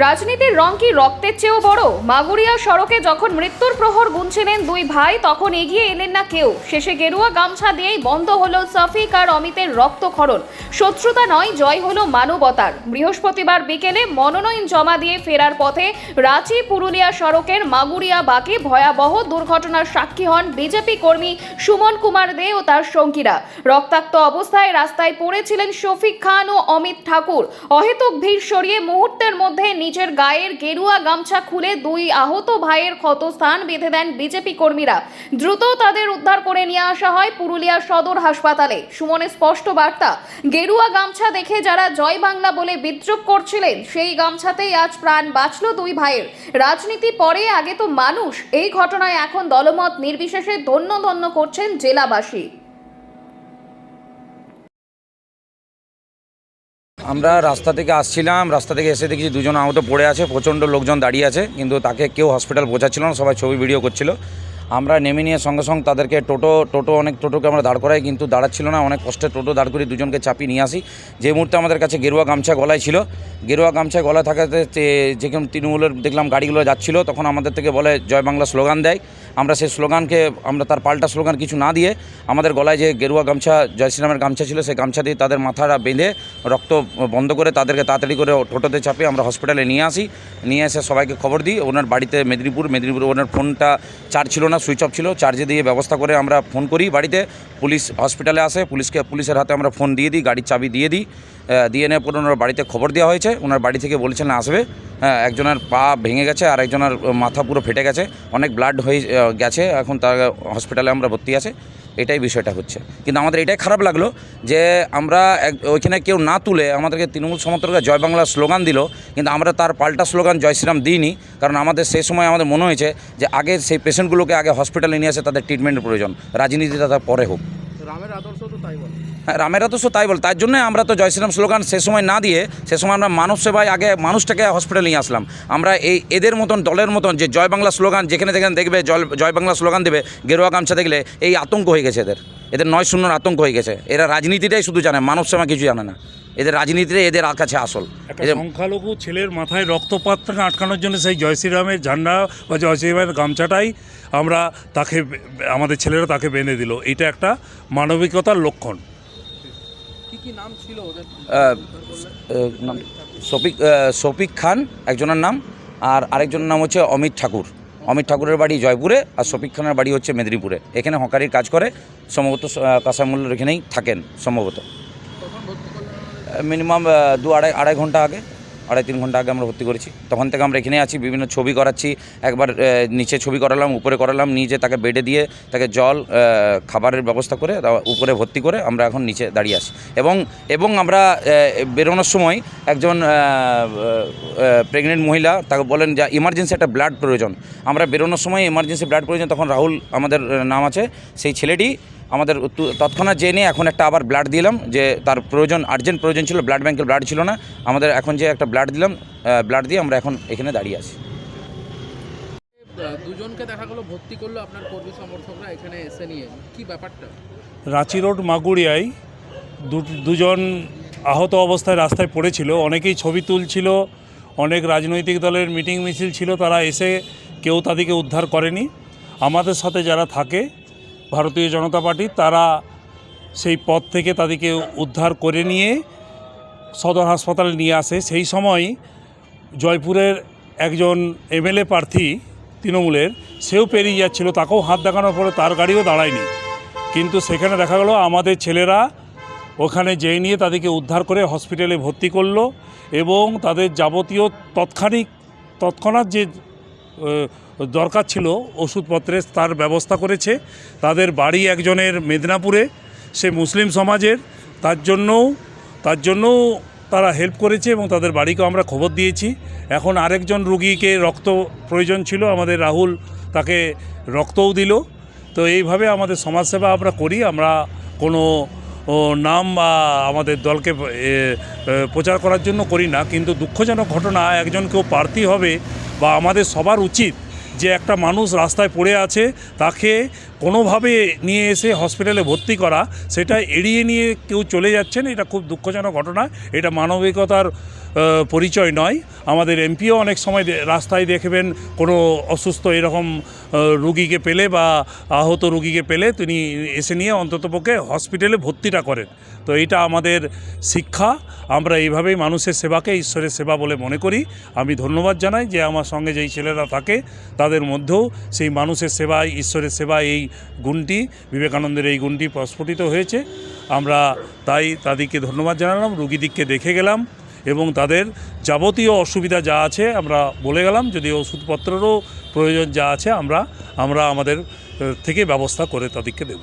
রাজনীতির রং কি রক্তের চেয়েও বড়? মাগুরিয়া সড়কে যখন মৃত্যুর প্রহর গুনছিলেন দুই ভাই, তখন এগিয়ে এলেন না কেউ। শেষে গেরুয়া গামছা দিয়েই বন্ধ হলো সফিক আর অমিতের রক্তক্ষরণ। শত্রুতা নয়, জয় হলো মানবতার। বৃহস্পতিবার বিকেলে মনোনয়ন জমা দিয়ে ফেরার পথে রাঁচি পুরুলিয়া সড়কের মাগুরিয়া বাঁকে ভয়াবহ দুর্ঘটনার সাক্ষী হন বিজেপি কর্মী সুমন কুমার দে ও তার সঙ্গীরা। রক্তাক্ত অবস্থায় রাস্তায় পড়েছিলেন শফিক খান ও অমিত ঠাকুর। অহেতুক ভিড় সরিয়ে মুহূর্তের মধ্যে নিজের গায়ের গেরুয়া গামছা খুলে দুই আহত ভাইয়ের ক্ষতস্থান বেঁধে দেন বিজেপি কর্মীরা। দ্রুত তাদের উদ্ধার করে নিয়ে আসা হয় পুরুলিয়া সদর হাসপাতালে। সুমনের স্পষ্ট বার্তা, গেরুয়া গামছা দেখে যারা জয় বাংলা বলে বিদ্রুপ করছিলেন, সেই গামছাতেই আজ প্রাণ বাঁচল দুই ভাইয়ের। রাজনীতি পরে, আগে তো মানুষ। এই ঘটনায় এখন দলমত নির্বিশেষে ধন্য ধন্য করছেন জেলাবাসী। আমরা রাস্তা থেকে আসছিলাম, রাস্তা থেকে এসে দেখছি দুজন আহত পড়ে আছে, প্রচণ্ড লোকজন দাঁড়িয়ে আছে, কিন্তু তাকে কেউ হসপিটাল পৌঁছাচ্ছিল না, সবাই ছবি ভিডিও করছিল। আমরা নেমে নিয়ে সঙ্গে সঙ্গে তাদেরকে অনেক টোটোকে আমরা দাঁড় করাই, কিন্তু দাঁড়াচ্ছিল না। অনেক কষ্টে টোটো দাঁড় করি দুজনকে চাপিয়ে নিয়ে আসি। যে মুহূর্তে আমাদের কাছে গেরুয়া গামছা গলায় ছিল, গেরুয়া গামছা গলা থাকাতে যেরকম তৃণমূলের দেখলাম গাড়িগুলো যাচ্ছিল, তখন আমাদের থেকে বলে জয় বাংলা স্লোগান দেয়। আমরা সেই স্লোগানকে তার পাল্টা স্লোগান কিছু না দিয়ে আমাদের গলায় যে গেরুয়া গামছা জয় শ্রীরামের গামছা ছিল, সেই গামছা দিয়ে তাদের মাথাটা বেঁধে রক্ত বন্ধ করে তাদেরকে তাড়াতাড়ি করে টোটোতে চাপিয়ে আমরা হসপিটালে নিয়ে আসি। নিয়ে এসে সবাইকে খবর দিই। ওনার বাড়িতে মেদিনীপুর ওনার ফোনটা চার্জ ছিল না, সুইচ অফ ছিল। চার্জে দিয়ে ব্যবস্থা করে আমরা ফোন করি বাড়িতে। পুলিশ হসপিটালে আসে, পুলিশের হাতে আমরা ফোন দিয়ে দিই, গাড়ির চাবি দিয়ে দিই। দিয়ে নেওয়ার পর ওনার বাড়িতে খবর দেওয়া হয়েছে। ওনার বাড়ি থেকে বলেছেন আসবে। একজনের পা ভেঙে গেছে আর একজনের মাথা পুরো ফেটে গেছে, অনেক ব্লাড হয়ে গেছে, এখন তার হসপিটালে আমরা ভর্তি আছে। এটাই বিষয়টা হচ্ছে। কিন্তু আমাদের এটাই খারাপ লাগলো যে আমরা ওইখানে কেউ না তুলে আমাদেরকে তৃণমূল সমর্থকরা জয় বাংলা স্লোগান দিল, কিন্তু আমরা তার পাল্টা স্লোগান জয় শ্রীরাম দিইনি। কারণ আমাদের সেই সময় আমাদের মনে হয়েছে যে আগে সেই পেশেন্টগুলোকে আগে হসপিটালে নিয়ে আসে, তাদের ট্রিটমেন্টের প্রয়োজন, রাজনীতিটা তার পরে হোক। রামের আদর্শ তো তাই বলে। হ্যাঁ, রামের আদর্শ তাই বল। তার জন্যই আমরা তো জয় শ্রীরাম স্লোগান সে সময় না দিয়ে, সে সময় আমরা মানব সেবায় আগে মানুষটাকে হসপিটালে নিয়ে আসলাম। আমরা এদের মতন দলের মতন যে জয় বাংলা স্লোগান যেখানে দেখবে জয় বাংলা স্লোগান দেবে, গেরুয়া গামছা দেখলে এই আতঙ্ক হয়ে গেছে এদের 9-0 আতঙ্ক হয়ে গেছে। এরা রাজনীতিটাই শুধু জানে, মানব সেবা কিছু জানে না। এদের রাজনীতিতে এদের কাছে আসল। সংখ্যালঘু ছেলের মাথায় রক্তপাত থেকে আটকানোর জন্য সেই জয় শ্রীরামের ঝান্ডা বা জয় শ্রীরামের গামছাটাই আমরা আমাদের ছেলেরা তাকে বেঁধে দিল। এটা একটা মানবিকতার লক্ষণ। কি নাম ছিল ওদের? শফিক খান একজনের নাম, আর আরেকজনের নাম হচ্ছে অমিত ঠাকুর। অমিত ঠাকুরের বাড়ি জয়পুরে, আর শফিক খানের বাড়ি হচ্ছে মেদিনীপুরে। এখানে হকারির কাজ করে, সম্ভবত কাঁচামূল্যের এখানেই থাকেন সম্ভবত। মিনিমাম 2-2.5 ঘন্টা আগে, 2.5-3 ঘন্টা আগে আমরা ভর্তি করেছি। তখন থেকে আমরা এখানে আছি, বিভিন্ন ছবি করাচ্ছি। একবার নিচে ছবি করালাম, উপরে করালাম, নিচে তাকে বেডে দিয়ে তাকে জল খাবারের ব্যবস্থা করে উপরে ভর্তি করে আমরা এখন নিচে দাঁড়িয়ে আছি। এবং আমরা বেরোনোর সময় একজন প্রেগনেন্ট মহিলা তাকে বলেন যে ইমার্জেন্সি একটা ব্লাড প্রয়োজন। আমরা বেরোনোর সময় ইমার্জেন্সি ব্লাড প্রয়োজন, তখন রাহুল আমাদের নাম আছে, সেই ছেলেটি আমাদের তৎক্ষণাৎ জেনে এখন একটা আবার ব্লাড দিলাম, যে তার প্রয়োজন, আর্জেন্ট প্রয়োজন ছিল, ব্লাড ব্যাঙ্কের ব্লাড ছিল না আমাদের, এখন যে একটা ব্লাড দিলাম, ব্লাড দিয়ে আমরা এখন এখানে দাঁড়িয়ে আছি। দুজনকে দেখা গেলো ভর্তি করলো আপনার কর্মী সমর্থকরা এখানে এসে নিয়ে, কি ব্যাপারটা? রাঁচি রোড মাগুরিয়ায় দুজন আহত অবস্থায় রাস্তায় পড়েছিল। অনেকেই ছবি তুলছিল, অনেক রাজনৈতিক দলের মিটিং মিছিল ছিল, তারা এসে কেউ তাদেরকে উদ্ধার করেনি। আমাদের সাথে যারা থাকে ভারতীয় জনতা পার্টি, তারা সেই পথ থেকে তাদেরকে উদ্ধার করে নিয়ে সদর হাসপাতালে নিয়ে আসে। সেই সময় জয়পুরের একজন এমএলএ প্রার্থী তৃণমূলের, সেও পেরিয়ে যাচ্ছিল, তাকেও হাত দেখানোর পরে তার গাড়িও দাঁড়ায়নি। কিন্তু সেখানে দেখা গেল আমাদের ছেলেরা ওখানে যেয়ে নিয়ে তাদেরকে উদ্ধার করে হসপিটালে ভর্তি করলো এবং তাদের যাবতীয় তৎক্ষণাৎ যে দরকার ছিল ওষুধপত্রের, তার ব্যবস্থা করেছে। তাদের বাড়ি একজনের মেদিনীপুরে, সে মুসলিম সমাজের, তার জন্যও তারা হেল্প করেছে এবং তাদের বাড়িকেও আমরা খবর দিয়েছি। এখন আরেকজন রুগীকে রক্ত প্রয়োজন ছিল, আমাদের রাহুল তাকে রক্তও দিল। তো এইভাবে আমাদের সমাজসেবা আমরা করি। আমরা কোনো নাম বা আমাদের দলকে প্রচার করার জন্য করি না, কিন্তু দুঃখজনক ঘটনা, একজন কেউ প্রার্থী হবে বা আমাদের সবার উচিত যে একটা মানুষ রাস্তায় পড়ে আছে তাকে কোনোভাবে নিয়ে এসে হসপিটালে ভর্তি করা, সেটা এড়িয়ে নিয়ে কেউ চলে যাচ্ছেন, এটা খুব দুঃখজনক ঘটনা। এটা মানবিকতার পরিচয় নয়। আমাদের এমপিও অনেক সময় রাস্তায় দেখবেন কোনো অসুস্থ এরকম রুগীকে পেলে বা আহত রুগীকে পেলে তিনি এসে নিয়ে অন্ততপক্ষে হসপিটালে ভর্তিটা করেন। তো এইটা আমাদের শিক্ষা, আমরা এইভাবেই মানুষের সেবাকে ঈশ্বরের সেবা বলে মনে করি। আমি ধন্যবাদ জানাই যে আমার সঙ্গে যেই ছেলেরা থাকে তাদের মধ্যেও সেই মানুষের সেবায় ঈশ্বরের সেবা এই গুণটি, বিবেকানন্দের এই গুণটি প্রস্ফুটিত হয়েছে। আমরা তাই তাদেরকে ধন্যবাদ জানালাম, রুগীদিককে দেখে গেলাম এবং তাদের যাবতীয় অসুবিধা যা আছে আমরা বলে গেলাম। যদি ওষুধপত্রেরও প্রয়োজন যা আছে আমরা আমাদের থেকে ব্যবস্থা করে তাদেরকে দেব।